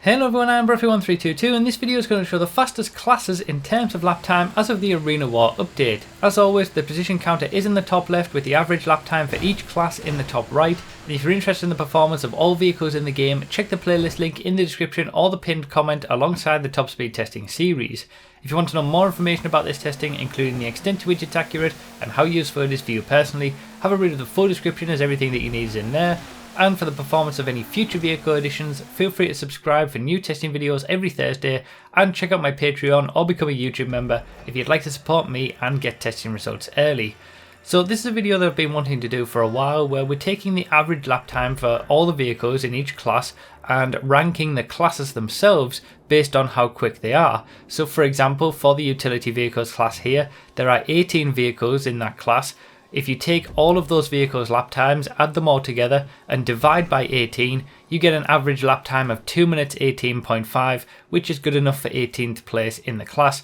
Hello everyone, I'm Bruffy1322 and this video is going to show the fastest classes in terms of lap time as of the Arena War update. As always, the position counter is in the top left with the average lap time for each class in the top right. And if you're interested in the performance of all vehicles in the game, check the playlist link in the description or the pinned comment alongside the top speed testing series. If you want to know more information about this testing, including the extent to which it's accurate and how useful it is for you personally, have a read of the full description as everything that you need is in there. And for the performance of any future vehicle editions, feel free to subscribe for new testing videos every Thursday and check out my Patreon or become a YouTube member if you'd like to support me and get testing results early. So this is a video that I've been wanting to do for a while where we're taking the average lap time for all the vehicles in each class and ranking the classes themselves based on how quick they are. So for example, for the utility vehicles class here, there are 18 vehicles in that class. If you take all of those vehicles' lap times, add them all together and divide by 18, you get an average lap time of 2 minutes 18.5, which is good enough for 18th place in the class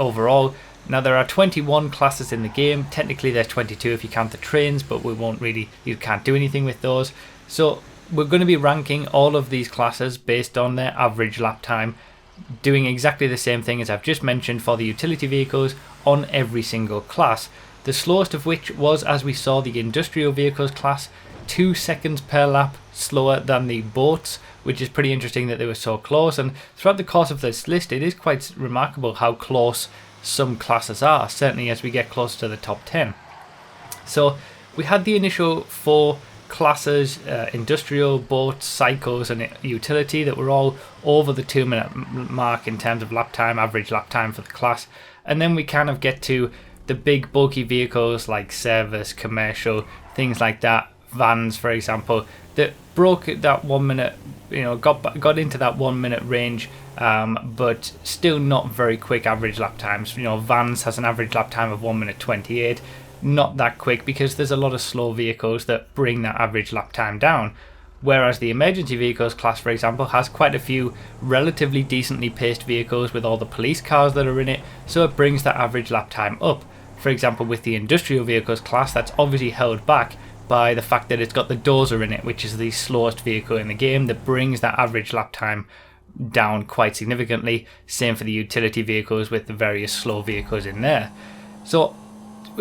overall. Now there are 21 classes in the game. Technically there's 22 if you count the trains, but you can't do anything with those. So we're going to be ranking all of these classes based on their average lap time, doing exactly the same thing as I've just mentioned for the utility vehicles on every single class. The slowest of which was, as we saw, the industrial vehicles class, 2 seconds per lap slower than the boats, which is pretty interesting that they were so close. And throughout the course of this list, it is quite remarkable how close some classes are, certainly as we get closer to the top 10. So we had the initial 4 classes, industrial, boats, cycles and utility, that were all over the 2 minute mark in terms of lap time, average lap time for the class. And then we kind of get to the big bulky vehicles like service, commercial, things like that, vans for example, that broke that 1 minute, got into that 1 minute range, but still not very quick average lap times. Vans has an average lap time of 1 minute 28, not that quick because there's a lot of slow vehicles that bring that average lap time down. Whereas the emergency vehicles class, for example, has quite a few relatively decently paced vehicles with all the police cars that are in it, so it brings that average lap time up. For example, with the industrial vehicles class, that's obviously held back by the fact that it's got the dozer in it, which is the slowest vehicle in the game, that brings that average lap time down quite significantly. Same for the utility vehicles with the various slow vehicles in there. So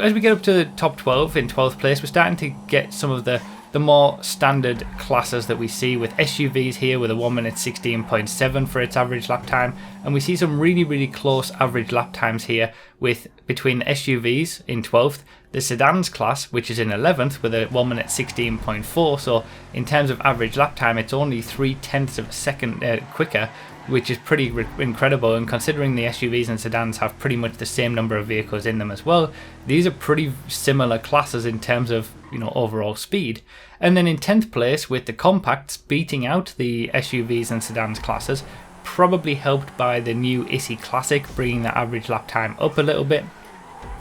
as we get up to the top 12, in 12th place, we're starting to get some of the more standard classes that we see, with SUVs here with a 1 minute 16.7 for its average lap time, and we see some really close average lap times here with between the SUVs in 12th, the sedans class which is in 11th with a 1 minute 16.4, so in terms of average lap time it's only 0.3 of a second quicker, which is pretty incredible. And considering the SUVs and sedans have pretty much the same number of vehicles in them as well, these are pretty similar classes in terms of overall speed. And then in 10th place with the compacts beating out the SUVs and sedans classes, probably helped by the new ISI Classic bringing the average lap time up a little bit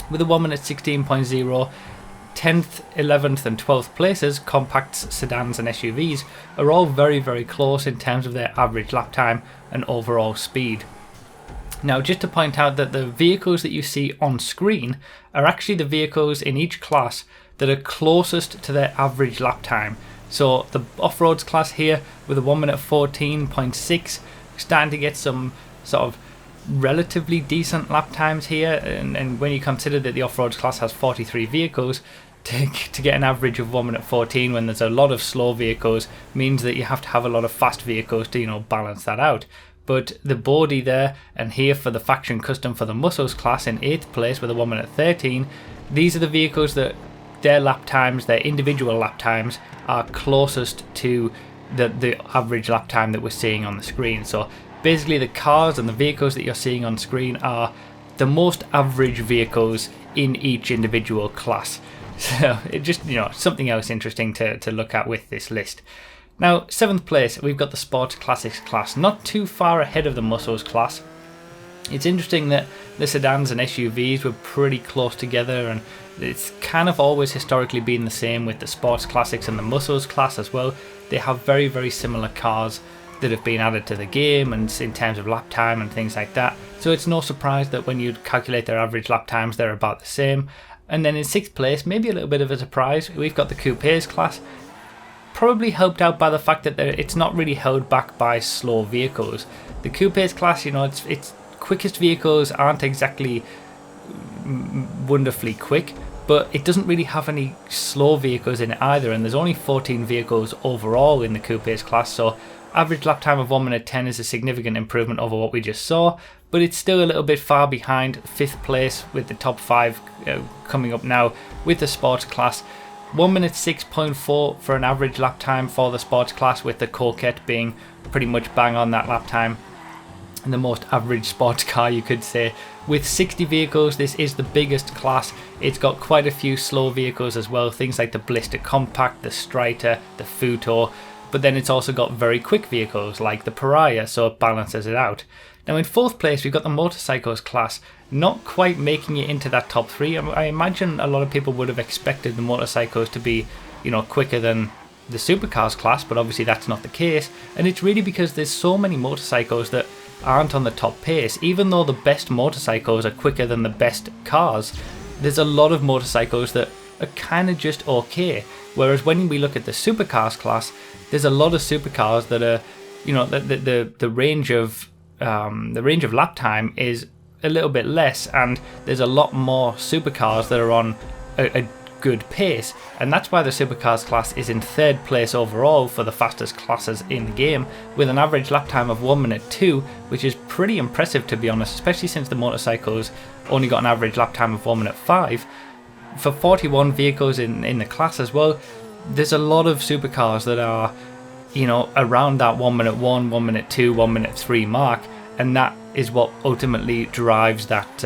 with a 1 minute 16.0. 10th, 11th and 12th places, compacts, sedans and SUVs, are all very close in terms of their average lap time and overall speed. Now just to point out that the vehicles that you see on screen are actually the vehicles in each class that are closest to their average lap time. So the off-roads class here with a 1 minute 14.6, starting to get some sort of relatively decent lap times here, and when you consider that the off-roads class has 43 vehicles, to get an average of 1 minute 14 when there's a lot of slow vehicles means that you have to have a lot of fast vehicles to balance that out. But the Bodhi there, and here for the faction custom for the muscles class in 8th place with a 1 minute 13, these are the vehicles that their lap times, their individual lap times, are closest to the average lap time that we're seeing on the screen. So basically the cars and the vehicles that you're seeing on screen are the most average vehicles in each individual class. So it just, something else interesting to look at with this list. Now 7th place, we've got the Sports Classics class, not too far ahead of the Muscles class. It's interesting that the sedans and SUVs were pretty close together, and it's kind of always historically been the same with the Sports Classics and the Muscles class as well. They have very similar cars that have been added to the game, and in terms of lap time and things like that. So it's no surprise that when you calculate their average lap times, they're about the same. And then in 6th place, maybe a little bit of a surprise, we've got the Coupes class. probably helped out by the fact that it's not really held back by slow vehicles. The coupes class, its quickest vehicles aren't exactly wonderfully quick, but it doesn't really have any slow vehicles in it either, and there's only 14 vehicles overall in the coupes class, so average lap time of 1 minute 10 is a significant improvement over what we just saw, but it's still a little bit far behind 5th place with the top 5 coming up now with the sports class. 1 minute 6.4 for an average lap time for the sports class, with the Coquette being pretty much bang on that lap time. And the most average sports car, you could say. With 60 vehicles, this is the biggest class. It's got quite a few slow vehicles as well, things like the Blister Compact, the Striter, the Futo, but then it's also got very quick vehicles like the Pariah, so it balances it out. Now in 4th place, we've got the motorcycles class, not quite making it into that top 3. I imagine a lot of people would have expected the motorcycles to be, quicker than the supercars class, but obviously that's not the case, and it's really because there's so many motorcycles that aren't on the top pace. Even though the best motorcycles are quicker than the best cars, there's a lot of motorcycles that are kind of just okay, whereas when we look at the supercars class, there's a lot of supercars that are, the range of lap time is a little bit less, and there's a lot more supercars that are on a good pace, and that's why the supercars class is in 3rd place overall for the fastest classes in the game, with an average lap time of 1 minute 2, which is pretty impressive, to be honest, especially since the motorcycles only got an average lap time of 1 minute 5. For 41 vehicles in the class as well, there's a lot of supercars that are, around that 1 minute 1, 1 minute 2, 1 minute 3 mark, and that is what ultimately drives that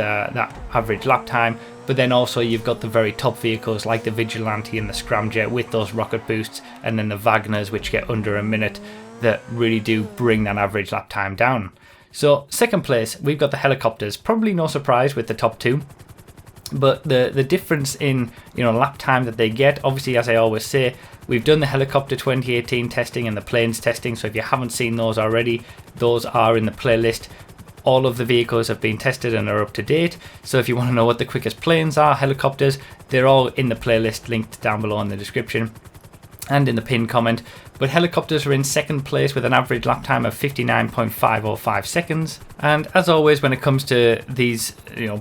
average lap time. But then also you've got the very top vehicles like the Vigilante and the Scramjet with those rocket boosts, and then the Wagners, which get under a minute, that really do bring that average lap time down. So 2nd place, we've got the helicopters. Probably no surprise with the top 2, but the difference in lap time that they get, obviously, as I always say, we've done the helicopter 2018 testing and the planes testing, so if you haven't seen those already, those are in the playlist. All of the vehicles have been tested and are up to date, so if you want to know what the quickest planes are, helicopters, they're all in the playlist linked down below in the description and in the pinned comment. But helicopters are in 2nd place with an average lap time of 59.505 seconds. And as always, when it comes to these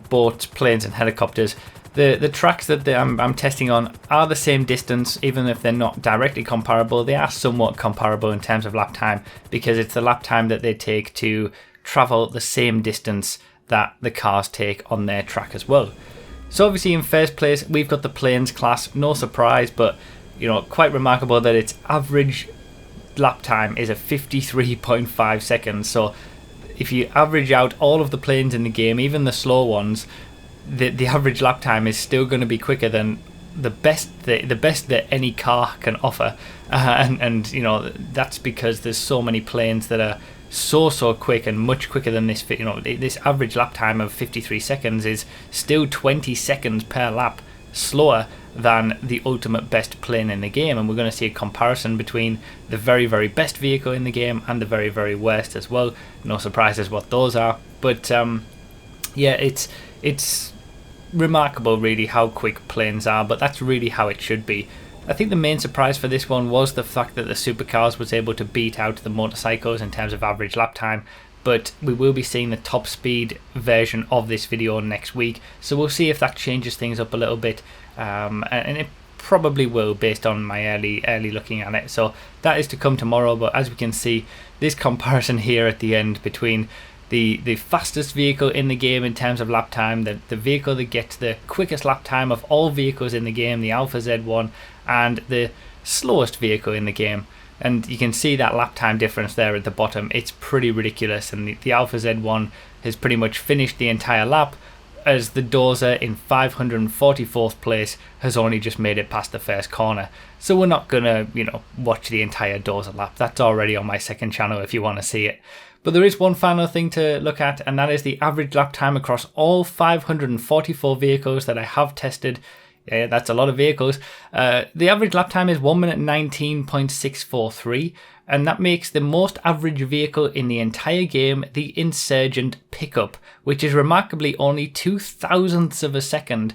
boats, planes and helicopters, the tracks that I'm testing on are the same distance. Even if they're not directly comparable, they are somewhat comparable in terms of lap time, because it's the lap time that they take to travel the same distance that the cars take on their track as well. So obviously in 1st place, we've got the planes class. No surprise, but quite remarkable that its average lap time is at 53.5 seconds. So if you average out all of the planes in the game, even the slow ones, the average lap time is still going to be quicker than the best that any car can offer, and that's because there's so many planes that are so quick and much quicker than this. This average lap time of 53 seconds is still 20 seconds per lap slower than the ultimate best plane in the game, and we're going to see a comparison between the very best vehicle in the game and the very worst as well. No surprises what those are, but yeah, it's remarkable really how quick planes are, but that's really how it should be. I think the main surprise for this one was the fact that the supercars was able to beat out the motorcycles in terms of average lap time, but we will be seeing the top speed version of this video next week, so we'll see if that changes things up a little bit, and it probably will based on my early looking at it. So that is to come tomorrow, but as we can see, this comparison here at the end between the fastest vehicle in the game in terms of lap time, the vehicle that gets the quickest lap time of all vehicles in the game, the Alpha Z1, and the slowest vehicle in the game, and you can see that lap time difference there at the bottom. It's pretty ridiculous, and the Alpha Z1 has pretty much finished the entire lap, as the Dozer in 544th place has only just made it past the first corner. So we're not gonna watch the entire Dozer lap. That's already on my 2nd channel if you want to see it. But there is one final thing to look at, and that is the average lap time across all 544 vehicles that I have tested. Yeah, that's a lot of vehicles. The average lap time is 1 minute 19.643, and that makes the most average vehicle in the entire game the Insurgent Pickup, which is remarkably only 0.02 of a second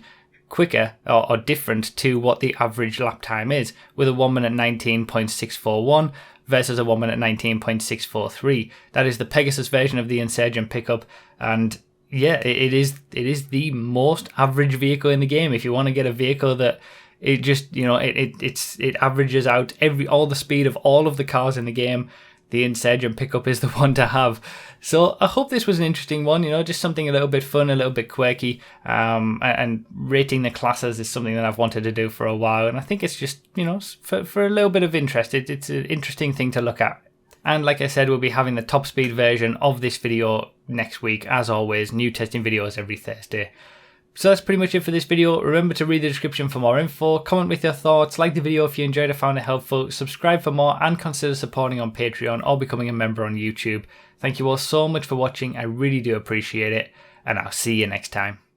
quicker or different to what the average lap time is, with a 1 minute 19.641 versus a 1 minute 19.643. That is the Pegasus version of the Insurgent pickup, and yeah, it is the most average vehicle in the game. If you want to get a vehicle that it just, you know, it averages out all the speed of all of the cars in the game, the Insurgent pickup is the one to have. So I hope this was an interesting one, you know, just something a little bit fun, a little bit quirky, and rating the classes is something that I've wanted to do for a while, and I think it's just, you know, for a little bit of interest, it's an interesting thing to look at. And like I said, we'll be having the top speed version of this video next week. As always, new testing videos every Thursday. So that's pretty much it for this video. Remember to read the description for more info, comment with your thoughts, like the video if you enjoyed or found it helpful, subscribe for more, and consider supporting on Patreon or becoming a member on YouTube. Thank you all so much for watching, I really do appreciate it, and I'll see you next time.